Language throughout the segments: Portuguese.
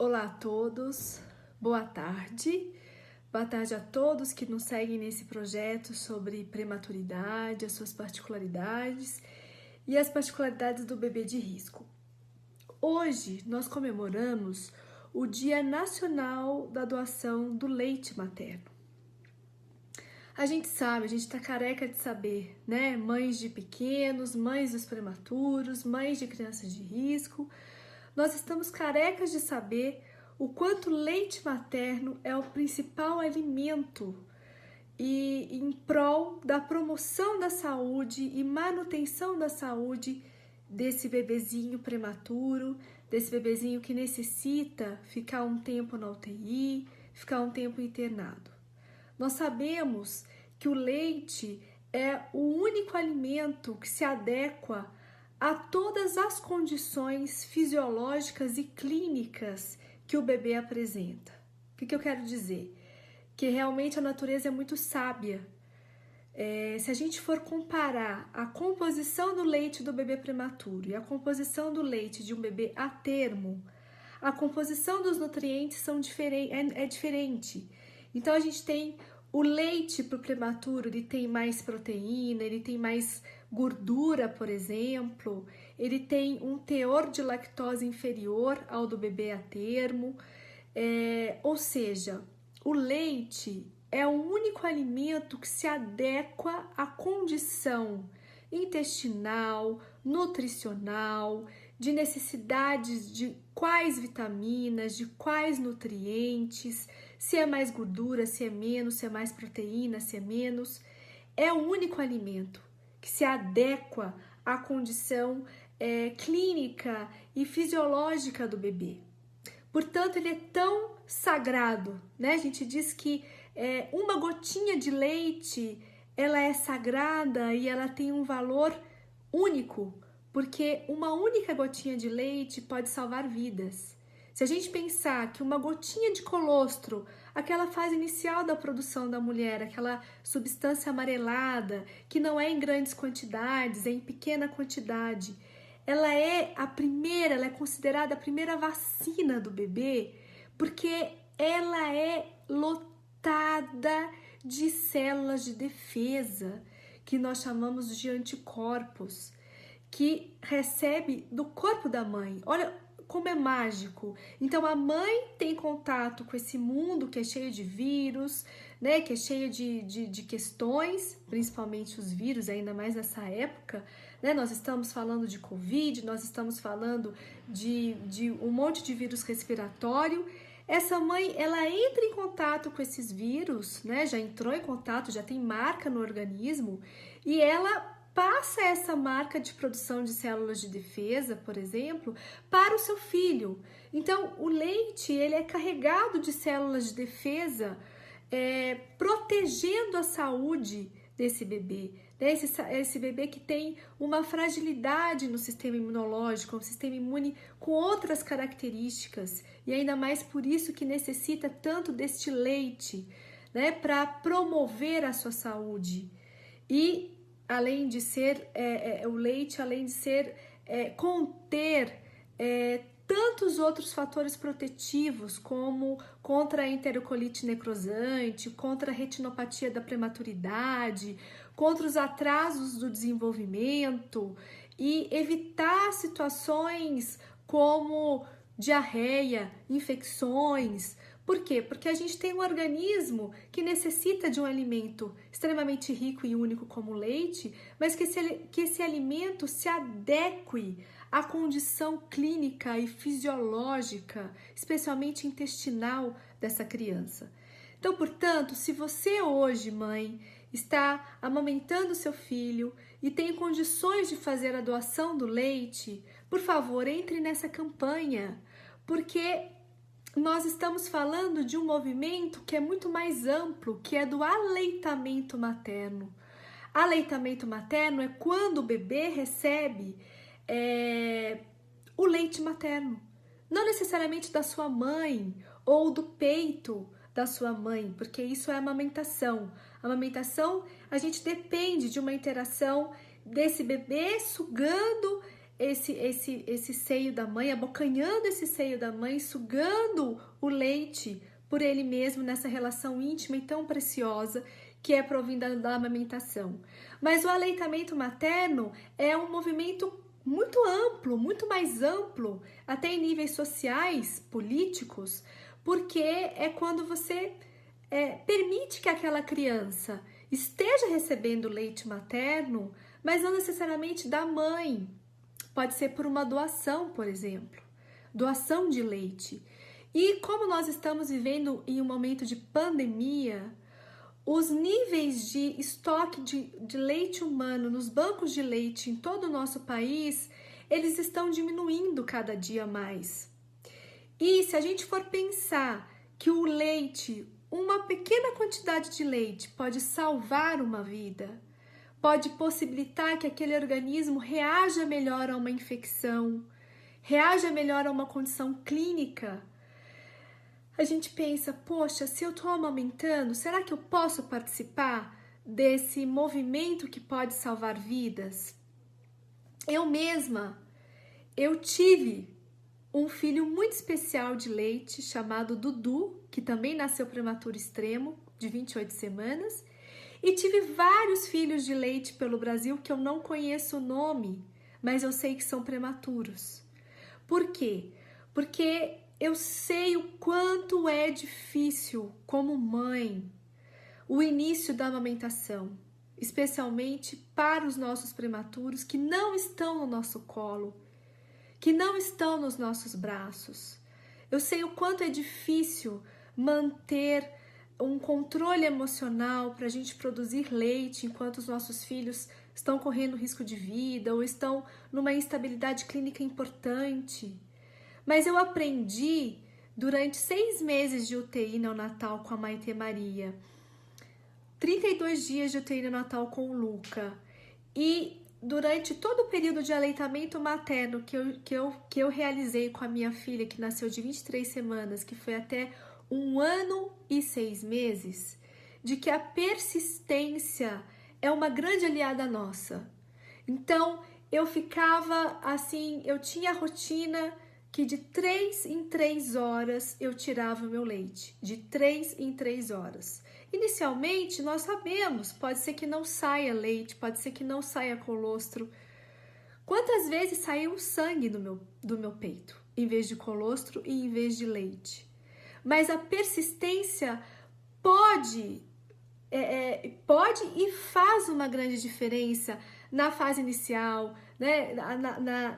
Olá a todos, boa tarde. Boa tarde a todos que nos seguem nesse projeto sobre prematuridade, as suas particularidades e as particularidades do bebê de risco. Hoje nós comemoramos o Dia Nacional da Doação do Leite Materno. A gente sabe, a gente tá careca de saber, né? Mães de pequenos, mães dos prematuros, mães de crianças de risco. Nós estamos carecas de saber o quanto o leite materno é o principal alimento e em prol da promoção da saúde e manutenção da saúde desse bebezinho prematuro, desse bebezinho que necessita ficar um tempo na UTI, ficar um tempo internado. Nós sabemos que o leite é o único alimento que se adequa a todas as condições fisiológicas e clínicas que o bebê apresenta. O que eu quero dizer? Que realmente a natureza é muito sábia. Se a gente for comparar a composição do leite do bebê prematuro e a composição do leite de um bebê a termo, a composição dos nutrientes é diferente. Então a gente tem o leite para o prematuro, ele tem mais proteína, ele tem mais gordura, por exemplo, ele tem um teor de lactose inferior ao do bebê a termo, ou seja, o leite é o único alimento que se adequa à condição intestinal, nutricional, de necessidades de quais vitaminas, de quais nutrientes, se é mais gordura, se é menos, se é mais proteína, se é menos. É o único alimento que se adequa à condição clínica e fisiológica do bebê. Portanto, ele é tão sagrado, né? A gente diz que uma gotinha de leite, ela é sagrada e ela tem um valor único, porque uma única gotinha de leite pode salvar vidas. Se a gente pensar que uma gotinha de colostro, aquela fase inicial da produção da mulher, aquela substância amarelada, que não é em grandes quantidades, é em pequena quantidade, ela é considerada a primeira vacina do bebê, porque ela é lotada de células de defesa, que nós chamamos de anticorpos, que recebe do corpo da mãe. Olha como é mágico. Então a mãe tem contato com esse mundo que é cheio de vírus, né, que é cheio de questões, principalmente os vírus, ainda mais nessa época, né? Nós estamos falando de Covid, nós estamos falando de um monte de vírus respiratório. Essa mãe, ela entra em contato com esses vírus, né? Já entrou em contato, já tem marca no organismo, e ela passa essa marca de produção de células de defesa, por exemplo, para o seu filho. Então, o leite, ele é carregado de células de defesa, protegendo a saúde desse bebê. Né? Esse bebê que tem uma fragilidade no sistema imunológico, um sistema imune com outras características, e ainda mais por isso que necessita tanto deste leite, né? Para promover a sua saúde. E além de ser o leite, além de ser conter tantos outros fatores protetivos, como contra a enterocolite necrosante, contra a retinopatia da prematuridade, contra os atrasos do desenvolvimento e evitar situações como diarreia, infecções. Por quê? Porque a gente tem um organismo que necessita de um alimento extremamente rico e único como o leite, mas que esse alimento se adeque à condição clínica e fisiológica, especialmente intestinal dessa criança. Então, portanto, se você hoje, mãe, está amamentando seu filho e tem condições de fazer a doação do leite, por favor, entre nessa campanha, porque nós estamos falando de um movimento que é muito mais amplo, que é do aleitamento materno. Aleitamento materno é quando o bebê recebe o leite materno. Não necessariamente da sua mãe ou do peito da sua mãe, porque isso é amamentação. A amamentação, a gente depende de uma interação desse bebê sugando esse seio da mãe, abocanhando esse seio da mãe, sugando o leite por ele mesmo nessa relação íntima e tão preciosa que é provinda da amamentação. Mas o aleitamento materno é um movimento muito amplo, muito mais amplo, até em níveis sociais, políticos, porque é quando você permite que aquela criança esteja recebendo leite materno, mas não necessariamente da mãe. Pode ser por uma doação, por exemplo, doação de leite. E como nós estamos vivendo em um momento de pandemia, os níveis de estoque de leite humano nos bancos de leite em todo o nosso país, eles estão diminuindo cada dia mais. E se a gente for pensar que o leite, uma pequena quantidade de leite pode salvar uma vida, pode possibilitar que aquele organismo reaja melhor a uma infecção, reaja melhor a uma condição clínica, a gente pensa, poxa, se eu estou amamentando, será que eu posso participar desse movimento que pode salvar vidas? Eu mesma, eu tive um filho muito especial de leite chamado Dudu, que também nasceu prematuro extremo, de 28 semanas, e tive vários filhos de leite pelo Brasil que eu não conheço o nome, mas eu sei que são prematuros. Por quê? Porque eu sei o quanto é difícil, como mãe, o início da amamentação, especialmente para os nossos prematuros que não estão no nosso colo, que não estão nos nossos braços. Eu sei o quanto é difícil manter um controle emocional para a gente produzir leite enquanto os nossos filhos estão correndo risco de vida ou estão numa instabilidade clínica importante. Mas eu aprendi durante 6 meses de UTI neonatal com a Maitê Maria, 32 dias de UTI neonatal com o Luca e durante todo o período de aleitamento materno que eu realizei com a minha filha, que nasceu de 23 semanas, que foi até 1 ano e 6 meses, de que a persistência é uma grande aliada nossa. Então, eu ficava assim, eu tinha a rotina que de 3 em 3 horas eu tirava o meu leite, de 3 em 3 horas. Inicialmente, nós sabemos, pode ser que não saia leite, pode ser que não saia colostro. Quantas vezes saiu sangue do meu peito, em vez de colostro e em vez de leite? Mas a persistência pode e faz uma grande diferença na fase inicial, né?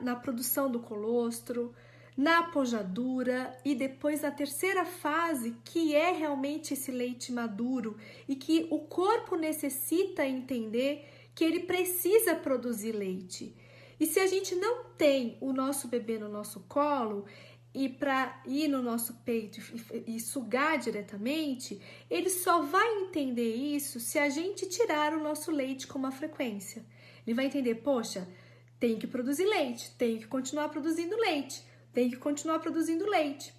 na produção do colostro, na pojadura e depois na terceira fase, que é realmente esse leite maduro e que o corpo necessita entender que ele precisa produzir leite. E se a gente não tem o nosso bebê no nosso colo e para ir no nosso peito e sugar diretamente, ele só vai entender isso se a gente tirar o nosso leite com uma frequência. Ele vai entender, poxa, tem que produzir leite, tem que continuar produzindo leite. Tem que continuar produzindo leite.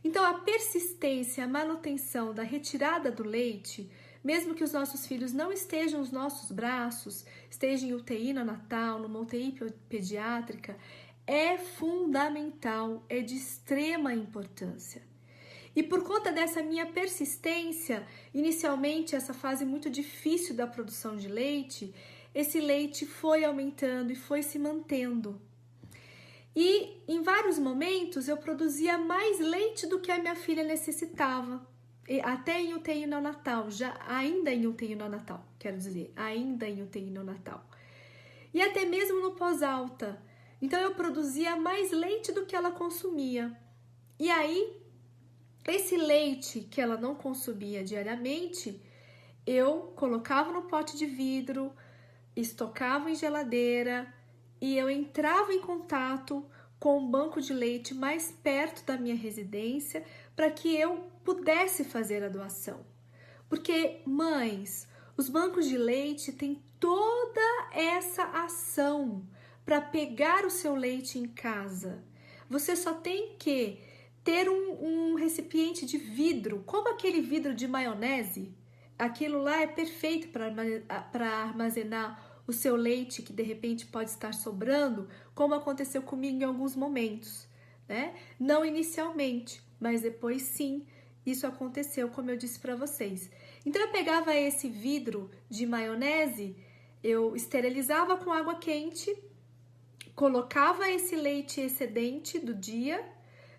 Então, a persistência, a manutenção da retirada do leite, mesmo que os nossos filhos não estejam nos nossos braços, estejam em UTI neonatal, numa UTI pediátrica, é fundamental, é de extrema importância. E por conta dessa minha persistência, inicialmente essa fase muito difícil da produção de leite, esse leite foi aumentando e foi se mantendo. E em vários momentos eu produzia mais leite do que a minha filha necessitava, até em UTI neonatal, ainda em UTI neonatal, ainda em UTI neonatal. E até mesmo no pós-alta. Então eu produzia mais leite do que ela consumia. E aí, esse leite que ela não consumia diariamente, eu colocava no pote de vidro, estocava em geladeira, e eu entrava em contato com um banco de leite mais perto da minha residência para que eu pudesse fazer a doação. Porque, mães, os bancos de leite têm toda essa ação para pegar o seu leite em casa. Você só tem que ter um recipiente de vidro, como aquele vidro de maionese. Aquilo lá é perfeito para armazenar o seu leite, que de repente pode estar sobrando, como aconteceu comigo em alguns momentos, né? Não inicialmente, mas depois sim, isso aconteceu, como eu disse para vocês. Então eu pegava esse vidro de maionese, eu esterilizava com água quente, colocava esse leite excedente do dia,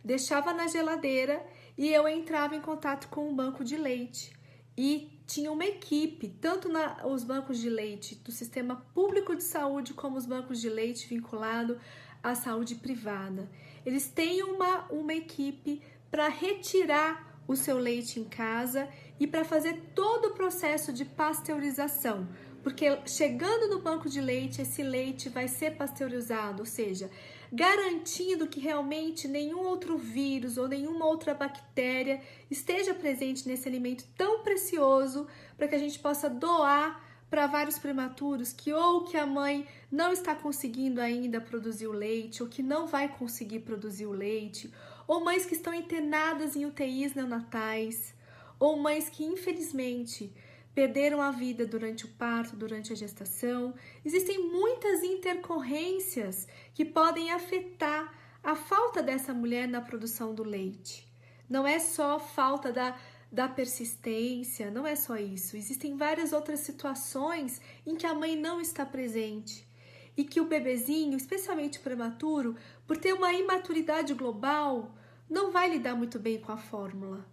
deixava na geladeira e eu entrava em contato com um banco de leite. E tinha uma equipe, tanto os bancos de leite do sistema público de saúde, como os bancos de leite vinculado à saúde privada. Eles têm uma equipe para retirar o seu leite em casa e para fazer todo o processo de pasteurização. Porque chegando no banco de leite, esse leite vai ser pasteurizado, ou seja, garantindo que realmente nenhum outro vírus ou nenhuma outra bactéria esteja presente nesse alimento tão precioso para que a gente possa doar para vários prematuros que a mãe não está conseguindo ainda produzir o leite ou que não vai conseguir produzir o leite, ou mães que estão internadas em UTIs neonatais, ou mães que infelizmente perderam a vida durante o parto, durante a gestação. Existem muitas intercorrências que podem afetar a falta dessa mulher na produção do leite. Não é só falta da persistência, não é só isso. Existem várias outras situações em que a mãe não está presente e que o bebezinho, especialmente o prematuro, por ter uma imaturidade global, não vai lidar muito bem com a fórmula.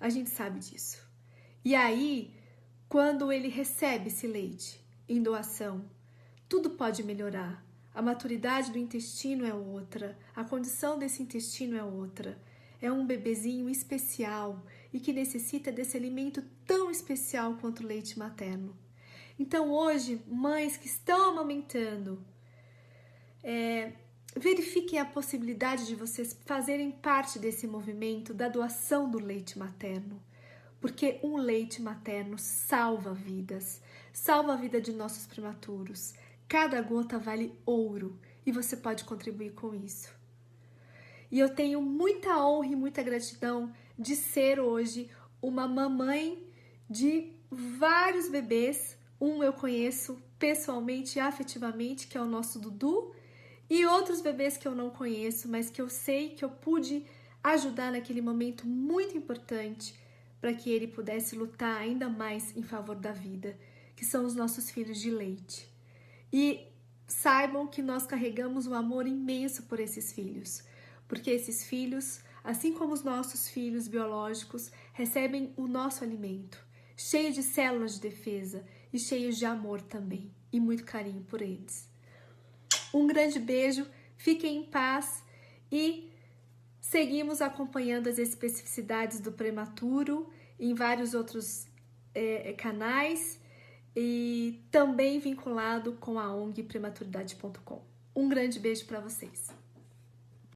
A gente sabe disso. E aí, quando ele recebe esse leite em doação, tudo pode melhorar. A maturidade do intestino é outra, a condição desse intestino é outra. É um bebezinho especial e que necessita desse alimento tão especial quanto o leite materno. Então hoje, mães que estão amamentando, verifiquem a possibilidade de vocês fazerem parte desse movimento da doação do leite materno. Porque um leite materno salva vidas, salva a vida de nossos prematuros. Cada gota vale ouro e você pode contribuir com isso. E eu tenho muita honra e muita gratidão de ser hoje uma mamãe de vários bebês. Um eu conheço pessoalmente e afetivamente, que é o nosso Dudu, e outros bebês que eu não conheço, mas que eu sei que eu pude ajudar naquele momento muito importante para que ele pudesse lutar ainda mais em favor da vida, que são os nossos filhos de leite. E saibam que nós carregamos um amor imenso por esses filhos, porque esses filhos, assim como os nossos filhos biológicos, recebem o nosso alimento, cheio de células de defesa e cheios de amor também, e muito carinho por eles. Um grande beijo, fiquem em paz e seguimos acompanhando as especificidades do prematuro em vários outros canais e também vinculado com a ONG prematuridade.com. Um grande beijo para vocês.